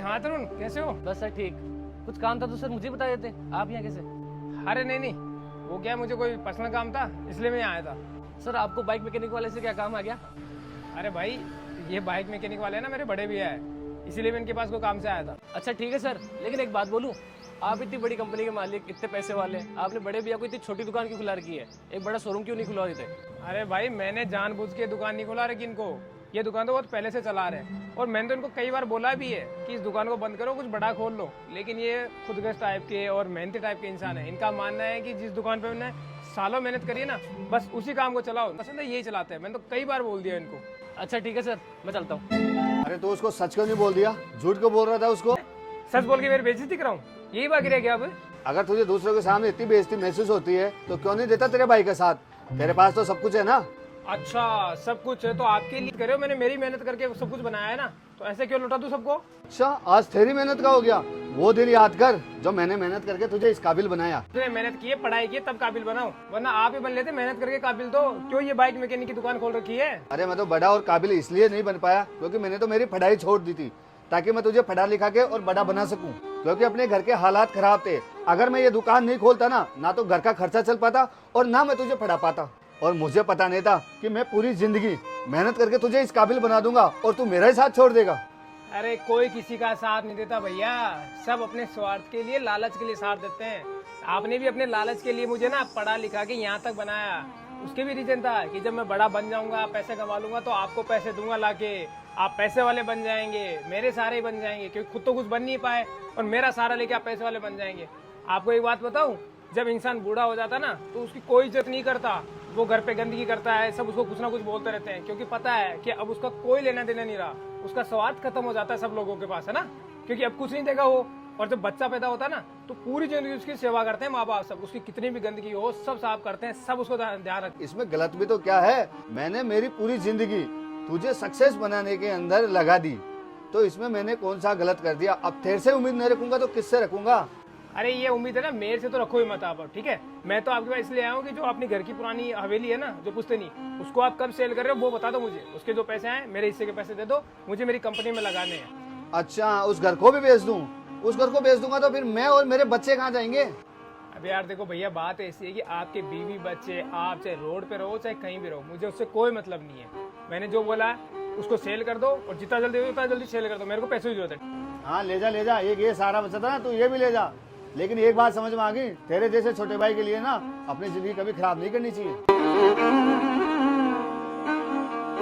हाँ तरुण, कैसे हो? बस सर ठीक। कुछ काम था तो सर मुझे बता देते, आप यहाँ कैसे? अरे नहीं, वो क्या, मुझे कोई पर्सनल काम था इसलिए मैं यहाँ आया था। सर आपको बाइक मैकेनिक वाले से क्या काम आ गया? अरे भाई, ये बाइक मैकेनिक वाले ना मेरे बड़े भैया है, इसीलिए मैं इनके पास कोई काम से आया था। अच्छा ठीक है सर, लेकिन एक बात बोलूँ, आप इतनी बड़ी कंपनी के मालिक, इतने पैसे वाले, आपने बड़े भैया को इतनी छोटी दुकान क्यों खुला रखी है? एक बड़ा शोरूम क्यों नहीं खुलवा देते? अरे भाई, मैंने जानबूझ के दुकान नहीं खोला रखी इनको, ये दुकान तो बहुत पहले से चला रहे हैं। और मैंने तो इनको कई बार बोला भी है कि इस दुकान को बंद करो, कुछ बड़ा खोल लो, लेकिन ये खुदगर्ज टाइप के और मेहनती टाइप के इंसान है। इनका मानना है कि जिस दुकान पे मैंने सालों मेहनत करी है ना, बस उसी काम को चलाओ, पसंद है यही चलाते हैं। मैंने तो कई बार बोल दिया इनको। अच्छा ठीक है सर, मैं चलता हूँ। अरे तो उसको सच क्यों नहीं बोल दिया, झूठ क्यों बोल रहा था उसको? सच बोल के मेरी बेइज्जती कराऊं, यही बाकी रह गया अब। अगर तुझे दूसरों के सामने इतनी बेइज्जती महसूस होती है तो क्यों नहीं देता तेरे भाई का साथ? तेरे पास तो सब कुछ है ना। अच्छा, सब कुछ है तो आपके लिए करे हो, मैंने मेरी मेहनत करके सब कुछ बनाया है ना, तो ऐसे क्यों लुटा दूं सबको? अच्छा, आज तेरी मेहनत का हो गया। वो दिन याद कर जो मैंने मेहनत करके तुझे इस काबिल बनाया। तुमने मेहनत की है, पढ़ाई की है, तब काबिल बनाओ, वरना आप ही बन लेते मेहनत करके काबिल। तो क्यों ये बाइक मैकेनिक की दुकान खोल रखी है? अरे मैं तो बड़ा और काबिल इसलिए नहीं बन पाया क्योंकि मैंने तो मेरी पढ़ाई छोड़ दी थी, ताकि मैं तुझे पढ़ा लिखा के और बड़ा बना सकूं। क्योंकि अपने घर के हालात खराब थे। अगर मैं ये दुकान नहीं खोलता ना तो घर का खर्चा चल पाता और ना मैं तुझे पढ़ा पाता। और मुझे पता नहीं था कि मैं पूरी जिंदगी मेहनत करके तुझे इस काबिल बना दूंगा और तू मेरा ही साथ छोड़ देगा। अरे कोई किसी का साथ नहीं देता भैया, सब अपने स्वार्थ के लिए, लालच के लिए साथ देते हैं। आपने भी अपने लालच के लिए मुझे ना पढ़ा लिखा के यहाँ तक बनाया। उसके भी रीजन था कि जब मैं बड़ा बन जाऊंगा, पैसे कमा लूंगा, तो आपको पैसे दूंगा लाके, आप पैसे वाले बन जाएंगे, मेरे सहारे ही बन जाएंगे, क्योंकि खुद तो कुछ बन नहीं पाए और मेरा सहारा लेके आप पैसे वाले बन जाएंगे। आपको एक बात बताऊं, जब इंसान बूढ़ा हो जाता ना तो उसकी कोई इज्जत नहीं करता, वो घर पे गंदगी करता है, सब उसको कुछ ना कुछ बोलते रहते हैं, क्योंकि पता है कि अब उसका कोई लेना देना नहीं रहा, उसका स्वार्थ खत्म हो जाता है सब लोगों के पास, है ना, क्योंकि अब कुछ नहीं देगा वो। और जब बच्चा पैदा होता है ना तो पूरी जिंदगी उसकी सेवा करते हैं माँ बाप, सब उसकी कितनी भी गंदगी हो सब साफ करते हैं, सब उसको ध्यान रखते हैं। इसमें गलत भी तो क्या है? मैंने मेरी पूरी जिंदगी तुझे सक्सेस बनाने के अंदर लगा दी, तो इसमें मैंने कौन सा गलत कर दिया? अब तेरे से उम्मीद नहीं रखूंगा तो किससे रखूंगा? अरे ये उम्मीद है ना मेरे से तो रखो ही मत आप, ठीक है? मैं तो आपके पास इसलिए आया हूँ कि जो अपनी घर की पुरानी हवेली है ना, जो पुश्तैनी, उसको आप कब सेल कर रहे हो वो बता दो मुझे। उसके जो पैसे हैं मेरे हिस्से के पैसे दे दो, मुझे मेरी कंपनी में लगाने हैं। अच्छा, उस घर को भी बेच दूं? उस घर को बेच दूंगा तो फिर मैं और मेरे बच्चे कहाँ जाएंगे? अबे यार देखो भैया, बात ऐसी है कि आपके बीवी बच्चे, आप चाहे रोड पे रहो चाहे कहीं भी रहो, मुझे उससे कोई मतलब नहीं है। मैंने जो बोला उसको सेल कर दो और जितना जल्दी हो उतना जल्दी सेल कर दो, मेरे को पैसों की जरूरत है। हाँ ले जा, एक ये सारा बचा था ना, तू ये भी ले जा। लेकिन एक बात समझ में आ गई, तेरे जैसे छोटे भाई के लिए ना अपनी जिंदगी कभी खराब नहीं करनी चाहिए।